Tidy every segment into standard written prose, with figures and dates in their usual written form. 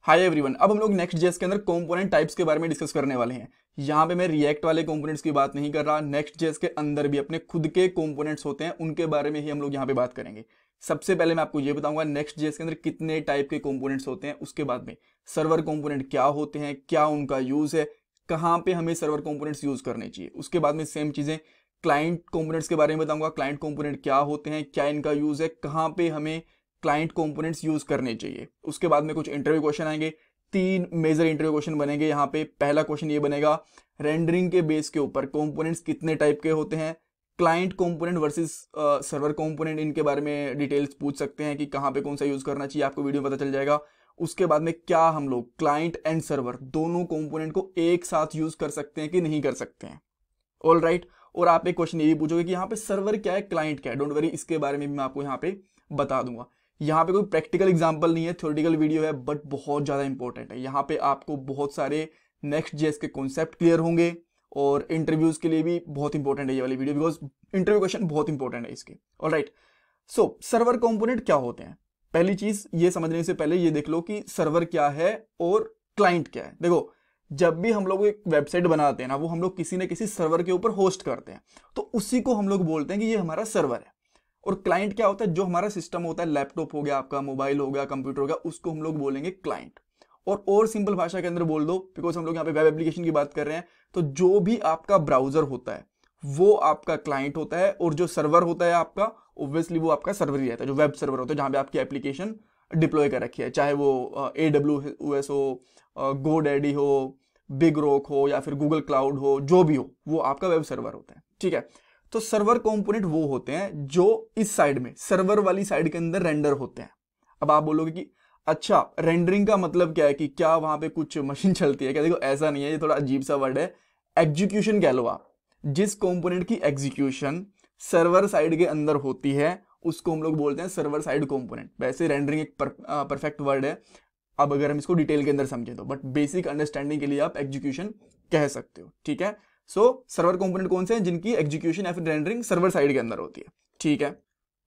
Hi everyone, अब हम लोग नेक्स्ट जेएस के अंदर कंपोनेंट टाइप्स के बारे में डिस्कस करने वाले हैं। यहाँ पे मैं रिएक्ट वाले कंपोनेंट्स की बात नहीं कर रहा। नेक्स्ट जेएस के अंदर भी अपने खुद के कंपोनेंट्स होते हैं, उनके बारे में ही हम लोग यहाँ पे बात करेंगे। सबसे पहले मैं आपको ये बताऊंगा नेक्स्ट जेएस के अंदर कितने टाइप के कंपोनेंट्स होते हैं। उसके बाद में सर्वर कंपोनेंट क्या होते हैं, क्या उनका यूज है, कहाँ पे हमें सर्वर कंपोनेंट्स यूज करने चाहिए। उसके बाद में सेम चीजें क्लाइंट कंपोनेंट्स के बारे में बताऊंगा। क्लाइंट कंपोनेंट क्या होते हैं, क्या इनका यूज है, कहाँ पे हमें क्लाइंट कंपोनेंट्स यूज करने चाहिए। उसके बाद में कुछ इंटरव्यू क्वेश्चन आएंगे। 3 मेजर इंटरव्यू क्वेश्चन बनेंगे यहाँ पे। पहला क्वेश्चन ये बनेगा, रेंडरिंग के बेस के ऊपर कंपोनेंट्स कितने टाइप के होते हैं। Client component versus server component, इनके बारे में डिटेल्स पूछ सकते हैं कि कहाँ पे कौन सा यूज करना चाहिए, आपको वीडियो में पता चल जाएगा। उसके बाद में क्या हम लोग क्लाइंट एंड सर्वर दोनों कंपोनेंट को एक साथ यूज कर सकते हैं कि नहीं कर सकते हैं। All right. और आप एक क्वेश्चन ये भी पूछोगे कि यहाँ पे सर्वर क्या है, क्लाइंट क्या है। डोंट वरी, इसके बारे में भी मैं आपको यहाँ पे बता दूंगा। यहाँ पे कोई प्रैक्टिकल एग्जांपल नहीं है, थ्योरेटिकल वीडियो है, बट बहुत ज़्यादा इंपॉर्टेंट है। यहाँ पे आपको बहुत सारे नेक्स्ट जेएस के कॉन्सेप्ट क्लियर होंगे और इंटरव्यूज के लिए भी बहुत इंपॉर्टेंट है ये वाली वीडियो, बिकॉज इंटरव्यू क्वेश्चन बहुत इंपॉर्टेंट है इसके। ऑलराइट, सो सर्वर कंपोनेंट क्या होते हैं। पहली चीज ये समझने से पहले ये देख लो कि सर्वर क्या है और क्लाइंट क्या है। देखो, जब भी हम लोग एक वेबसाइट बनाते हैं ना, वो हम लोग किसी न किसी सर्वर के ऊपर होस्ट करते हैं, तो उसी को हम लोग बोलते हैं कि ये हमारा सर्वर है। और क्लाइंट क्या होता है, जो हमारा सिस्टम होता है, लैपटॉप हो गया आपका, मोबाइल हो गया, कंप्यूटर हो गया, उसको हम लोग बोलेंगे क्लाइंट। और सिंपल भाषा के अंदर बोल दो, बिकॉज हम लोग यहाँ पे वेब एप्लीकेशन की बात कर रहे हैं, तो जो भी आपका ब्राउजर होता है वो आपका क्लाइंट होता है, और जो सर्वर होता है आपका, ऑब्वियसली वो आपका सर्वर ही रहता है, जो वेब सर्वर होता है जहाँ पे आपकी एप्लीकेशन डिप्लॉय कर रखी है, चाहे वो AWS हो, GoDaddy हो, बिग रॉक हो, या फिर गूगल क्लाउड हो, जो भी हो, वो आपका वेब सर्वर होता है। ठीक है, तो सर्वर कंपोनेंट वो होते हैं जो इस साइड में, सर्वर वाली साइड के अंदर रेंडर होते हैं। अब आप बोलोगे कि अच्छा, रेंडरिंग का मतलब क्या है, कि क्या वहां पे कुछ मशीन चलती है क्या। देखो, ऐसा नहीं है, ये थोड़ा अजीब सा वर्ड है। एग्जीक्यूशन कह लो आप। जिस कंपोनेंट की एग्जीक्यूशन सर्वर साइड के अंदर होती है उसको हम लोग बोलते हैं सर्वर साइड कंपोनेंट। वैसे रेंडरिंग एक परफेक्ट वर्ड है, अब अगर हम इसको डिटेल के अंदर समझें तो, बट बेसिक अंडरस्टैंडिंग के लिए आप एग्जीक्यूशन कह सकते हो। ठीक है, सो सर्वर कंपोनेंट कौन से हैं, जिनकी एग्जीक्यूशन या फिर रेंडरिंग सर्वर साइड के अंदर होती है। ठीक है,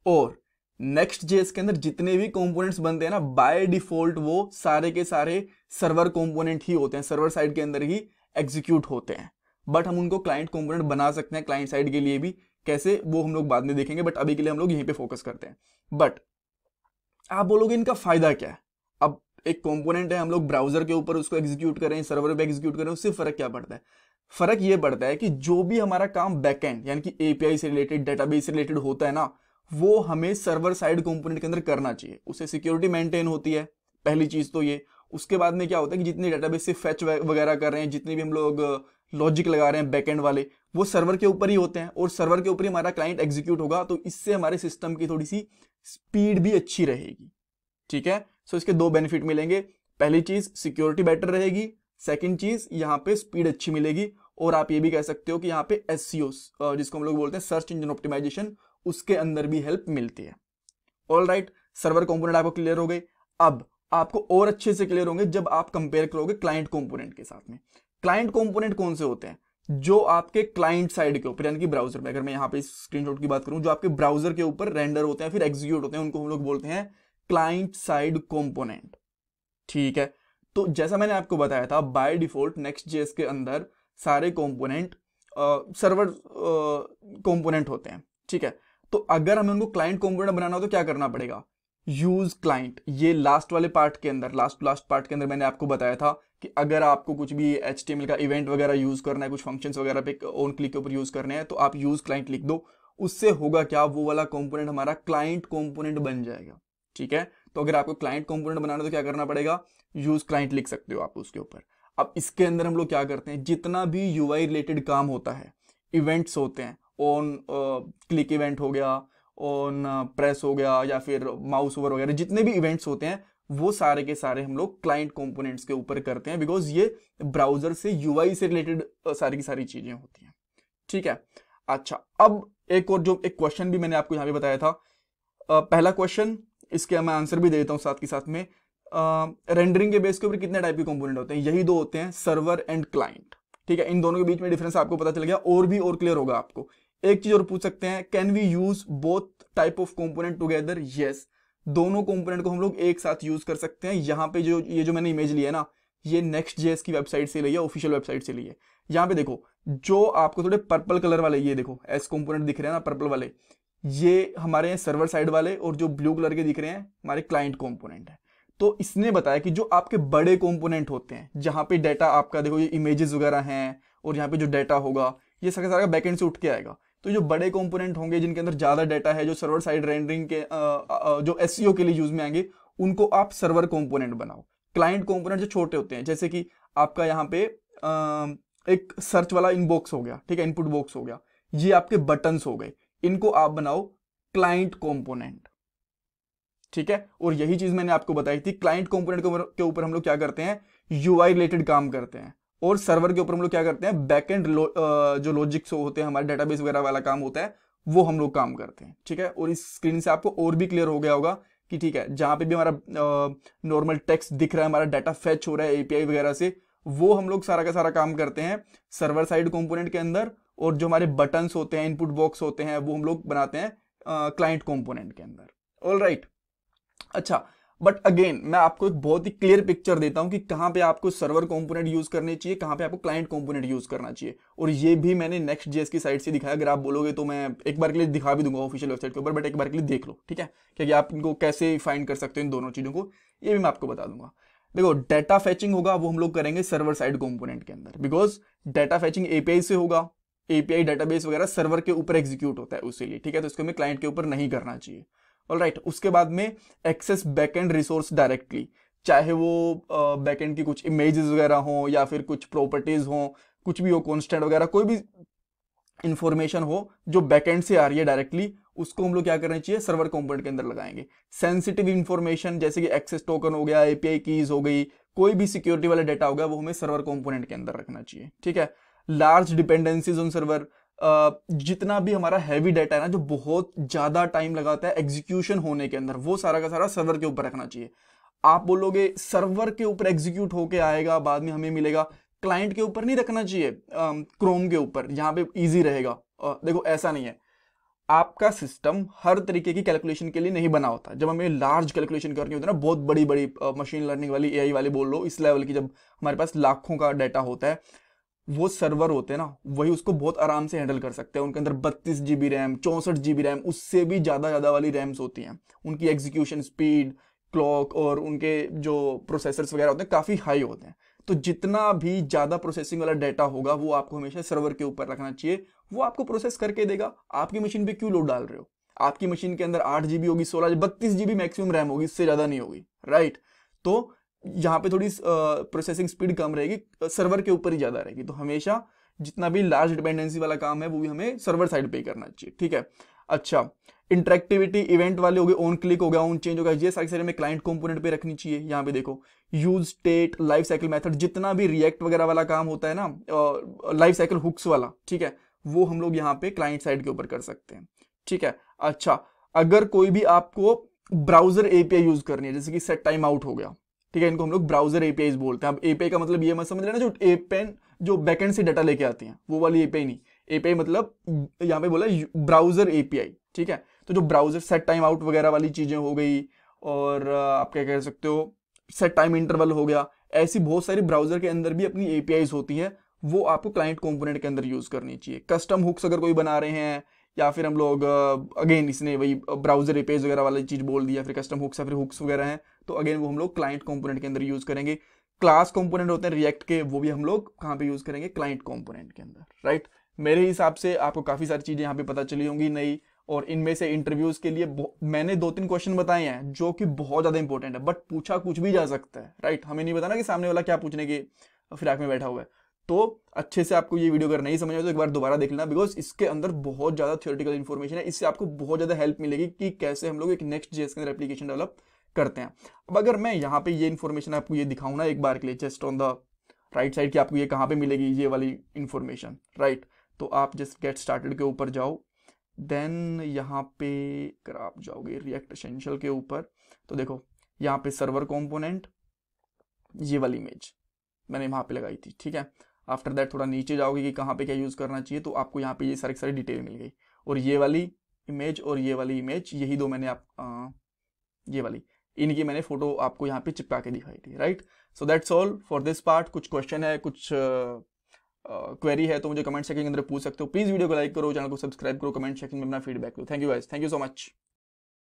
और नेक्स्ट जेएस के अंदर जितने भी कंपोनेंट्स बनते हैं ना, बाय डिफॉल्ट वो सारे के सारे सर्वर कंपोनेंट ही होते हैं, सर्वर साइड के अंदर ही एग्जीक्यूट होते हैं। बट हम उनको क्लाइंट कंपोनेंट बना सकते हैं क्लाइंट साइड के लिए भी, कैसे वो हम लोग बाद में देखेंगे, बट अभी के लिए हम लोग यहीं पे फोकस करते हैं। बट आप बोलोगे इनका फायदा क्या है। अब एक कंपोनेंट है, हम लोग ब्राउजर के ऊपर उसको एग्जीक्यूट करें, सर्वर पे एग्जीक्यूट करें, उससे फर्क क्या पड़ता है। फर्क ये पड़ता है कि जो भी हमारा काम बैकएंड यानी कि एपीआई से रिलेटेड, डेटाबेस से रिलेटेड होता है ना, वो हमें सर्वर साइड कंपोनेंट के अंदर करना चाहिए। उससे सिक्योरिटी मेंटेन होती है, पहली चीज तो ये। उसके बाद में क्या होता है कि जितनी डेटाबेस से फेच वगैरह कर रहे हैं, जितने भी हम लोग लॉजिक लगा रहे हैं बैकएंड वाले, वो सर्वर के ऊपर ही होते हैं, और सर्वर के ऊपर ही हमारा क्लाइंट एग्जीक्यूट होगा, तो इससे हमारे सिस्टम की थोड़ी सी स्पीड भी अच्छी रहेगी। ठीक है, सो इसके 2 बेनिफिट मिलेंगे। पहली चीज सिक्योरिटी बेटर रहेगी, सेकंड चीज यहाँ पे स्पीड अच्छी मिलेगी। और आप ये भी कह सकते हो कि यहाँ पे SEO, जिसको हम लोग बोलते हैं सर्च इंजन ऑप्टिमाइजेशन, उसके अंदर भी हेल्प मिलती है। ऑल राइट, सर्वर कंपोनेंट आपको क्लियर हो गए। अब आपको और अच्छे से क्लियर होंगे जब आप कंपेयर करोगे क्लाइंट कंपोनेंट के साथ में। क्लाइंट कंपोनेंट कौन से होते हैं, जो आपके क्लाइंट साइड के ऊपर यानी कि ब्राउजर में, अगर मैं यहाँ पे स्क्रीनशॉट की बात करूं, जो आपके ब्राउजर के ऊपर रेंडर होते हैं फिर एग्जीक्यूट होते हैं, उनको हम लोग बोलते हैं क्लाइंट साइड कंपोनेंट। ठीक है, तो जैसा मैंने आपको बताया था, बाय डिफॉल्ट नेक्स्ट जेएस के अंदर सारे कंपोनेंट सर्वर कंपोनेंट होते हैं। ठीक है, तो अगर हमें उनको क्लाइंट कंपोनेंट बनाना हो तो क्या करना पड़ेगा, यूज क्लाइंट। ये लास्ट वाले पार्ट के अंदर, लास्ट पार्ट के अंदर मैंने आपको बताया था कि अगर आपको कुछ भी HTML का इवेंट वगैरह यूज करना है, कुछ फंक्शंस वगैरह पे ऑन क्लिक के ऊपर यूज करने हैं, तो आप यूज क्लाइंट लिख दो। उससे होगा क्या, वो वाला कंपोनेंट हमारा क्लाइंट कंपोनेंट बन जाएगा। ठीक है, तो अगर आपको क्लाइंट कंपोनेंट बनाना है तो क्या करना पड़ेगा, यूज क्लाइंट लिख सकते हो आप उसके ऊपर। अब इसके अंदर हम लोग क्या करते हैं, जितना भी UI रिलेटेड काम होता है, इवेंट्स होते हैं, ऑन क्लिक इवेंट हो गया, ऑन प्रेस हो गया, या फिर माउस ओवर वगैरह, जितने भी इवेंट्स होते हैं वो सारे के सारे हम लोग क्लाइंट कंपोनेंट्स के ऊपर करते हैं, बिकॉज ये ब्राउजर से UI से रिलेटेड सारी की सारी चीजें होती हैं। ठीक है, अच्छा, अब एक और जो एक क्वेश्चन भी मैंने आपको यहाँ पे बताया था, पहला क्वेश्चन, इसके मैं आंसर भी दे देता हूँ साथ के साथ में। रेंडरिंग के बेस के ऊपर कितने टाइप के कंपोनेंट होते हैं, यही 2 होते हैं, सर्वर एंड क्लाइंट। ठीक है, इन दोनों के बीच में डिफरेंस आपको पता चल गया, और भी और क्लियर होगा आपको। एक चीज और पूछ सकते हैं, can we use both type of component together. Yes, दोनों कंपोनेंट को हम लोग एक साथ यूज कर सकते हैं। यहाँ पे जो मैंने इमेज लिया है ना, ये Next.js की वेबसाइट से ली है, ऑफिशियल वेबसाइट से ली है। यहाँ पे देखो, जो आपको थोड़े पर्पल कलर वाले, ये देखो एस कंपोनेंट दिख रहे हैं ना पर्पल वाले, ये हमारे हैं सर्वर साइड वाले, और जो ब्लू कलर के दिख रहे हैं हमारे क्लाइंट कंपोनेंट है। तो इसने बताया कि जो आपके बड़े कंपोनेंट होते हैं, जहां पे डाटा आपका देखो ये इमेजेस वगैरह हैं, और यहाँ पे जो डाटा होगा ये सारा बैकएंड से उठ के आएगा। तो जो बड़े कंपोनेंट होंगे जिनके अंदर ज्यादा डाटा है, जो सर्वर साइड रेंडरिंग के जो एसईओ के लिए यूज में आएंगे, उनको आप सर्वर कंपोनेंट बनाओ। क्लाइंट कंपोनेंट जो छोटे होते हैं, जैसे कि आपका यहाँ पे एक सर्च वाला इनबॉक्स हो गया, ठीक है, इनपुट बॉक्स हो गया, ये आपके बटन्स हो गए, इनको आप बनाओ क्लाइंट कंपोनेंट, ठीक है। और यही चीज मैंने आपको बताई थी, क्लाइंट कंपोनेंट के ऊपर हम लोग क्या करते हैं, यूआई रिलेटेड काम करते हैं, और सर्वर के ऊपर हम लोग क्या करते हैं, बैकएंड जो लॉजिक्स होते हैं, हमारे डेटाबेस वगैरह वाला काम होता है, वो हम लोग काम करते हैं, ठीक है। और इस स्क्रीन से आपको और भी क्लियर हो गया होगा कि ठीक है, जहां पे भी हमारा नॉर्मल टेक्स्ट दिख रहा है, हमारा डाटा फेच हो रहा है एपीआई वगैरह से, वो हम लोग सारा का सारा काम करते हैं सर्वर साइड कंपोनेंट के अंदर। और जो हमारे बटन्स होते हैं, इनपुट बॉक्स होते हैं, वो हम लोग बनाते हैं क्लाइंट कंपोनेंट के अंदर। ऑल राइट, अच्छा, बट अगेन मैं आपको एक बहुत ही क्लियर पिक्चर देता हूं कि कहां पे आपको सर्वर कंपोनेंट यूज करने चाहिए, कहां पे आपको क्लाइंट कंपोनेंट यूज करना चाहिए। और ये भी मैंने Next.js की साइट से दिखाया, अगर आप बोलोगे तो मैं एक बार के लिए दिखा भी दूंगा ऑफिशियल वेबसाइट के ऊपर, बट एक बार के लिए देख लो, ठीक है, क्योंकि आप इनको कैसे फाइंड कर सकते हो इन दोनों चीजों को, ये भी मैं आपको बता दूंगा। देखो, डाटा फेचिंग होगा वो हम लोग करेंगे सर्वर साइड कंपोनेंट के अंदर, बिकॉज डाटा फेचिंग एपीआई से होगा, एपीआई डाटाबेस वगैरह सर्वर के ऊपर एग्जीक्यूट होता है उसके लिए, ठीक है, तो इसको हमें क्लाइंट के ऊपर नहीं करना चाहिए। ऑलराइट, उसके बाद में एक्सेस बैकएंड रिसोर्स डायरेक्टली, चाहे वो बैकएंड की कुछ इमेजेस वगैरह हो, या फिर कुछ प्रॉपर्टीज हो, कुछ भी हो, कॉन्स्टेंट वगैरह, कोई भी इंफॉर्मेशन हो जो बैकएंड से आ रही है डायरेक्टली, उसको हम लोग क्या करना चाहिए, सर्वर कंपोनेंट के अंदर लगाएंगे। सेंसिटिव इंफॉर्मेशन जैसे कि एक्सेस टोकन हो गया, एपीआई कीज हो गई, कोई भी सिक्योरिटी वाला डाटा हो गया, वो हमें सर्वर कंपोनेंट के अंदर रखना चाहिए, ठीक है। लार्ज डिपेंडेंसीज ऑन सर्वर, जितना भी हमारा हैवी डाटा है ना, जो बहुत ज्यादा टाइम लगाता है एग्जीक्यूशन होने के अंदर, वो सारा का सारा सर्वर के ऊपर रखना चाहिए। आप बोलोगे सर्वर के ऊपर एग्जीक्यूट होके आएगा, बाद में हमें मिलेगा, क्लाइंट के ऊपर नहीं रखना चाहिए, क्रोम के ऊपर, जहां पे इजी रहेगा। देखो ऐसा नहीं है, आपका सिस्टम हर तरीके की कैलकुलेशन के लिए नहीं बना होता। जब हमें लार्ज कैलकुलेशन करनी होती है ना, बहुत बड़ी बड़ी मशीन लर्निंग वाली, एआई वाली बोल लो, इस लेवल की, जब हमारे पास लाखों का डाटा होता है, वो सर्वर होते हैं ना, वही उसको बहुत आराम से हैंडल कर सकते हैं। उनके अंदर 32 GB रैम, 64 GB रैम, उससे भी ज्यादा वाली रैम्स होती हैं। उनकी एग्जीक्यूशन स्पीड, क्लॉक और उनके जो प्रोसेसर्स वगैरह होते हैं काफी हाई होते हैं। तो जितना भी ज्यादा प्रोसेसिंग वाला डाटा होगा, वो आपको हमेशा सर्वर के ऊपर रखना चाहिए, वो आपको प्रोसेस करके देगा। आपकी मशीन पे क्यों लोड डाल रहे हो? आपकी मशीन के अंदर 8 GB होगी, 16, 32 GB मैक्सिमम रैम होगी, इससे ज्यादा नहीं होगी, राइट। तो यहाँ पे थोड़ी प्रोसेसिंग स्पीड कम रहेगी, सर्वर के ऊपर ही ज्यादा रहेगी। तो हमेशा जितना भी लार्ज डिपेंडेंसी वाला काम है, वो भी हमें सर्वर साइड पे ही करना चाहिए, ठीक है। अच्छा, इंटरेक्टिविटी, इवेंट वाले हो गए, ऑन क्लिक हो गया, ऑन चेंज हो गया, ये सारी हमें क्लाइंट कंपोनेंट पे रखनी चाहिए। यहाँ पे देखो, use state, life cycle method, जितना भी रिएक्ट वगैरह वाला काम होता है ना, लाइफ साइकिल हुक्स वाला, ठीक है, वो हम लोग यहाँ पे क्लाइंट साइड के ऊपर कर सकते हैं, ठीक है। अच्छा, अगर कोई भी आपको ब्राउजर एपीआई यूज करनी है, जैसे कि सेट टाइम आउट हो गया, ठीक है, इनको हम लोग ब्राउजर एपीआई बोलते हैं। अब एपीआई का मतलब ये मत समझ लेना जो एपेन जो बैकएंड से डाटा लेके आती हैं, वो वाली एपीआई नहीं। एपीआई मतलब यहाँ पे बोला ब्राउजर एपीआई, ठीक है। तो जो ब्राउजर सेट टाइम आउट वगैरह वाली चीजें हो गई, और आप क्या कह सकते हो, सेट टाइम इंटरवल हो गया, ऐसी बहुत सारी ब्राउजर के अंदर भी अपनी एपीआईज होती है, वो आपको क्लाइंट कंपोनेंट के अंदर यूज करनी चाहिए। कस्टम हुक्स अगर कोई बना रहे हैं, या फिर हम लोग अगेन इसने वही ब्राउजर एपीआईज वगैरह वाली चीज बोल दी, या फिर कस्टम हुक्स या फिर हुक्स वगैरह हैं, तो अगेन वो हम लोग क्लाइंट कंपोनेंट के अंदर यूज करेंगे। क्लास कंपोनेंट होते हैं रिएक्ट के, वो भी हम लोग कहाँ पे यूज करेंगे, क्लाइंट कंपोनेंट के अंदर, राइट। मेरे हिसाब से आपको काफी सारी चीजें यहाँ पे पता चली होंगी नई, और इनमें से इंटरव्यूज के लिए मैंने 2-3 क्वेश्चन बताए हैं जो कि बहुत ज्यादा इंपॉर्टेंट है, बट पूछा कुछ भी जा सकता है, राइट। हमें नहीं पता ना कि सामने वाला क्या पूछने के फिराक में बैठा हुआ है। तो अच्छे से आपको ये वीडियो अगर नहीं समझ आए तो एक बार दोबारा देख लेना, बिकॉज इसके अंदर बहुत ज्यादा थियोरेटिकल इन्फॉर्मेशन है। इससे आपको बहुत ज्यादा हेल्प मिलेगी कि कैसे हम लोग एक Next.js के अंदर एप्लीकेशन डेवलप करते हैं। अब अगर मैं यहाँ पे ये इन्फॉर्मेशन आपको ये दिखाऊं ना एक बार के लिए, just on the right side, कि आपको ये कहाँ पे मिलेगी ये वाली इन्फॉर्मेशन, राइट। तो आप जस्ट गेट स्टार्टेड के ऊपर जाओ, देन यहाँ पे अगर आप जाओगे रिएक्ट एसेंशियल के ऊपर, तो देखो यहाँ पे सर्वर कंपोनेंट, ये वाली इमेज मैंने वहाँ पे लगाई थी, ठीक है। आफ्टर दैट थोड़ा नीचे जाओगे कि कहाँ पे क्या यूज करना चाहिए, तो आपको यहाँ पे ये सारी डिटेल मिल गई। और ये वाली इमेज और ये वाली इमेज, यही दो मैंने ये वाली, इनकी मैंने फोटो आपको यहाँ पे चिपका के दिखाई थी, right. So that's all for this part. कुछ क्वेश्चन है, कुछ क्वेरी है तो मुझे कमेंट सेक्शन के अंदर पूछ सकते हो। प्लीज वीडियो को लाइक करो, चैनल को सब्सक्राइब करो, कमेंट सेक्शन में अपना फीडबैक दो। Thank you guys, thank you so much.